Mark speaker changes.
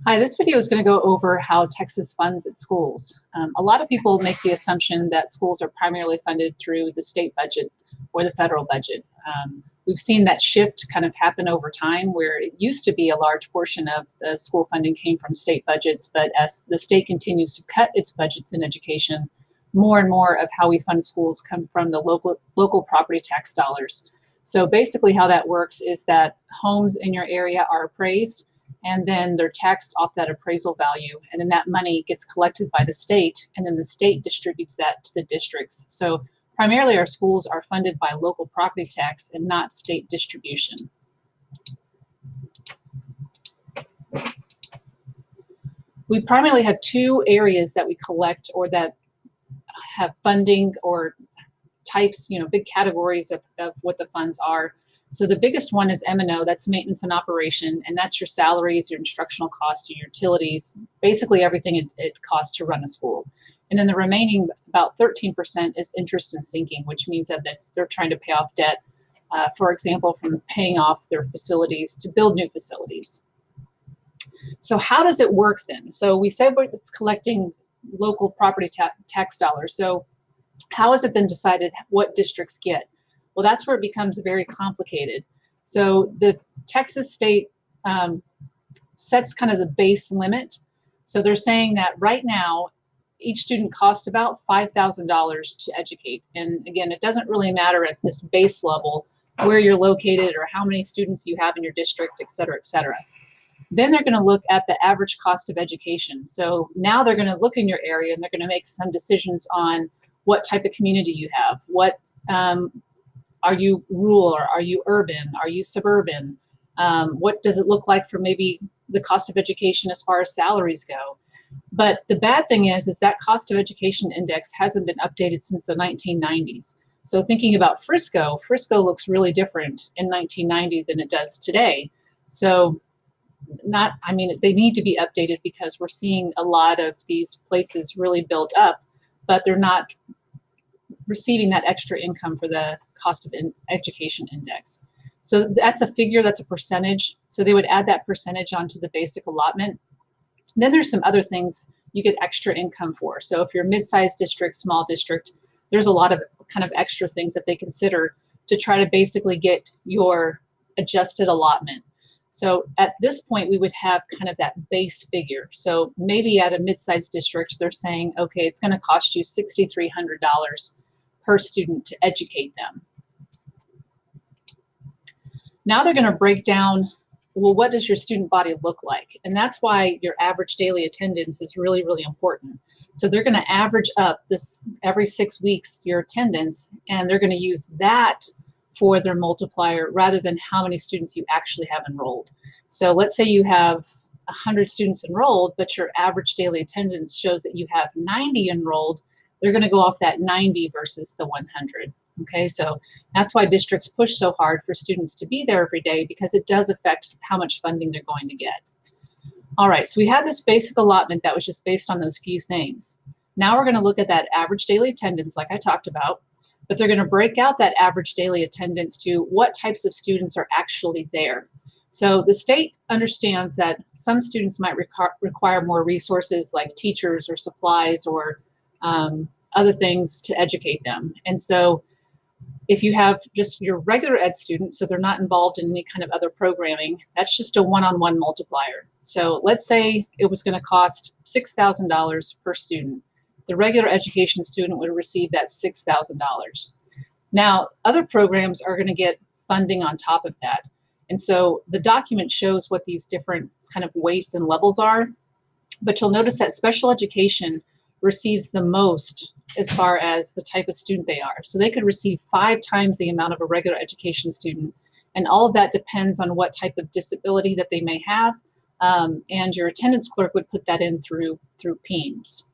Speaker 1: Hi, this video is going to go over how Texas funds its schools. A lot of people make the assumption that schools are primarily funded through the state budget or the federal budget. We've seen that shift kind of happen over time, where it used to be a large portion of the school funding came from state budgets, but as the state continues to cut its budgets in education, more and more of how we fund schools come from the local property tax dollars. So basically how that works is that homes in your area are appraised, and then they're taxed off that appraisal value, and then that money gets collected by the state, and then the state distributes that to the districts. So primarily our schools are funded by local property tax and not state distribution. We primarily have two areas that we collect or that have funding or types, big categories of what the funds are. So the biggest one is M&O, that's maintenance and operation, and that's your salaries, your instructional costs, your utilities, basically everything it costs to run a school. And then the remaining about 13% is interest and sinking, which means that they're trying to pay off debt, for example, from paying off their facilities to build new facilities. So how does it work then? So we said it's collecting local property tax dollars. So how is it then decided what districts get? Well, that's where it becomes very complicated. So the Texas state sets kind of the base limit. So they're saying that right now, each student costs about $5,000 to educate. And again, it doesn't really matter at this base level where you're located or how many students you have in your district, et cetera, et cetera. Then they're going to look at the average cost of education. So now they're going to look in your area and they're going to make some decisions on what type of community you have. What are you rural, or are you urban? Are you suburban? What does it look like for maybe the cost of education as far as salaries go? But the bad thing is that cost of education index hasn't been updated since the 1990s. So thinking about Frisco looks really different in 1990 than it does today. So they need to be updated because we're seeing a lot of these places really built up, but they're not receiving that extra income for the cost of education index. So that's a figure, that's a percentage. So they would add that percentage onto the basic allotment. Then there's some other things you get extra income for. So if you're mid-sized district, small district, there's a lot of kind of extra things that they consider to try to basically get your adjusted allotment. So at this point, we would have kind of that base figure. So maybe at a mid-sized district, they're saying, okay, it's going to cost you $6,300 per student to educate them. Now they're going to break down, well, what does your student body look like? And that's why your average daily attendance is really, really important. So they're going to average up this every 6 weeks, your attendance, and they're going to use that for their multiplier rather than how many students you actually have enrolled. So let's say you have 100 students enrolled, but your average daily attendance shows that you have 90 enrolled. They're going to go off that 90 versus the 100. Okay, so that's why districts push so hard for students to be there every day, because it does affect how much funding they're going to get. All right, so we had this basic allotment that was just based on those few things. Now we're going to look at that average daily attendance like I talked about, but they're going to break out that average daily attendance to what types of students are actually there. So the state understands that some students might require more resources like teachers or supplies or other things to educate them. And so if you have just your regular ed students, so they're not involved in any kind of other programming, that's just a one-on-one multiplier. So let's say it was going to cost $6,000 per student. The regular education student would receive that $6,000. Now, other programs are going to get funding on top of that. And so the document shows what these different kind of weights and levels are, but you'll notice that special education receives the most as far as the type of student they are. So they could receive 5 times the amount of a regular education student, and all of that depends on what type of disability that they may have, and your attendance clerk would put that in through PEIMS.